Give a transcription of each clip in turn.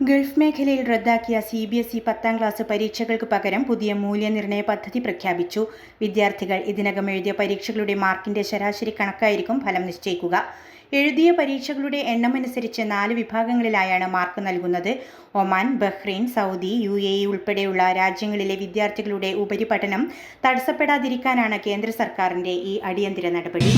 Gulf മേഖലയിൽ റദ്ദാക്കിയ CBSE 10ാം class പരീക്ഷകൾക്ക് പകരം പുതിയ മൂല്യനിർണ്ണയ പദ്ധതി പ്രഖ്യാപിച്ചു. വിദ്യാർത്ഥികൾ ഇതിനകം എഴുതിയ പരീക്ഷകളുടെ മാർക്കിന്റെ ശരാശരി കണക്കായിരിക്കും ഫലം നിശ്ചയിക്കുക. എഴുതിയ പരീക്ഷകളുടെ എണ്ണമനുസരിച്ച് 4 വിഭാഗങ്ങളിലായാണ് മാർക്ക് നൽകുന്നത്. ഒമാൻ, ബഹ്റൈൻ, സൗദി, UAE ഉൾപ്പെടെയുള്ള രാജ്യങ്ങളിലെ വിദ്യാർത്ഥികളുടെ ഉപരിപഠനം തടസ്സപ്പെടാതിരിക്കാനാണ് കേന്ദ്ര സർക്കാരിന്റെ ഈ അടിയന്തര നടപടി.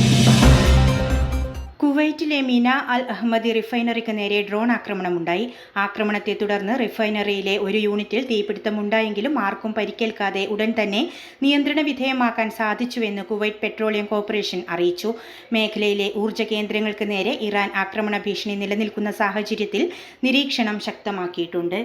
കുവൈറ്റിലെ മിന അൽ അഹമ്മദി റിഫൈനറിക്ക് നേരെ ഡ്രോൺ ആക്രമണമുണ്ടായി. ആക്രമണത്തെ തുടർന്ന് റിഫൈനറിയിലെ ഒരു യൂണിറ്റിൽ തീപിടുത്തമുണ്ടായെങ്കിലും ആർക്കും പരിക്കേൽക്കാതെ ഉടൻ തന്നെ നിയന്ത്രണ വിധേയമാക്കാൻ സാധിച്ചുവെന്ന് കുവൈറ്റ് പെട്രോളിയം കോർപ്പറേഷൻ അറിയിച്ചു. മേഖലയിലെ ഊർജ്ജ കേന്ദ്രങ്ങൾക്ക് നേരെ ഇറാൻ ആക്രമണ ഭീഷണി നിലനിൽക്കുന്ന സാഹചര്യത്തിൽ നിരീക്ഷണം ശക്തമാക്കിയിട്ടുണ്ട്.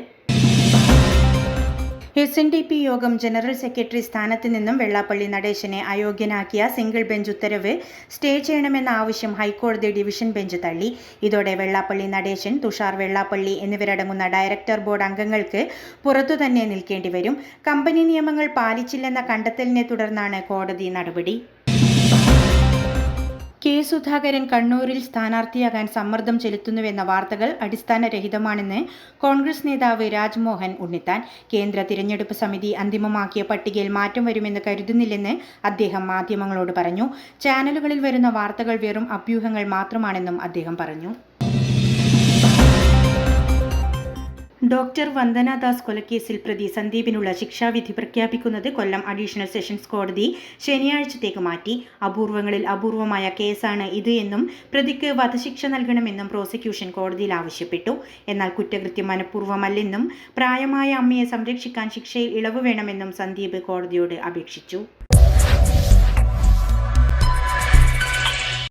SNDP യോഗം ജനറൽ സെക്രട്ടറി സ്ഥാനത്ത് നിന്നും വെള്ളാപ്പള്ളി നടേശനെ അയോഗ്യനാക്കിയ സിംഗിൾ ബെഞ്ച് ഉത്തരവ് സ്റ്റേ ചെയ്യണമെന്ന ആവശ്യം ഹൈക്കോടതി ഡിവിഷൻ ബെഞ്ച് തള്ളി. ഇതോടെ വെള്ളാപ്പള്ളി നടേശൻ, തുഷാർ വെള്ളാപ്പള്ളി എന്നിവരടങ്ങുന്ന ഡയറക്ടർ ബോർഡ് അംഗങ്ങൾക്ക് പുറത്തുതന്നെ നിൽക്കേണ്ടി വരും. കമ്പനി നിയമങ്ങൾ പാലിച്ചില്ലെന്ന കണ്ടെത്തലിനെ തുടർന്നാണ് കോടതി നടപടി. K. സുധാകരൻ കണ്ണൂരിൽ സ്ഥാനാർത്ഥിയാകാൻ സമ്മർദ്ദം ചെലുത്തുന്നുവെന്ന വാർത്തകൾ അടിസ്ഥാനരഹിതമാണെന്ന് കോൺഗ്രസ് നേതാവ് രാജ്മോഹൻ ഉണ്ണിത്താൻ. കേന്ദ്ര തിരഞ്ഞെടുപ്പ് സമിതി അന്തിമമാക്കിയ പട്ടികയിൽ മാറ്റം വരുമെന്ന് കരുതുന്നില്ലെന്ന് അദ്ദേഹം മാധ്യമങ്ങളോട് പറഞ്ഞു. ചാനലുകളിൽ വരുന്ന വാർത്തകൾ വെറും അഭ്യൂഹങ്ങൾ മാത്രമാണെന്നും അദ്ദേഹം പറഞ്ഞു. ഡോക്ടർ വന്ദന ദാസ് കൊലക്കേസിൽ പ്രതി സന്ദീപിനുള്ള ശിക്ഷാവിധി പ്രഖ്യാപിക്കുന്നത് കൊല്ലം അഡീഷണൽ സെഷൻസ് കോടതി ശനിയാഴ്ചത്തേക്ക് മാറ്റി. അപൂർവങ്ങളിൽ അപൂർവമായ കേസാണ് ഇത് എന്നും പ്രതിക്ക് വധശിക്ഷ നൽകണമെന്നും പ്രോസിക്യൂഷൻ കോടതിയിൽ ആവശ്യപ്പെട്ടു. എന്നാൽ കുറ്റകൃത്യം മനഃപൂർവ്വമല്ലെന്നും പ്രായമായ അമ്മയെ സംരക്ഷിക്കാൻ ശിക്ഷയിൽ ഇളവ് വേണമെന്നും സന്ദീപ് കോടതിയോട് അപേക്ഷിച്ചു.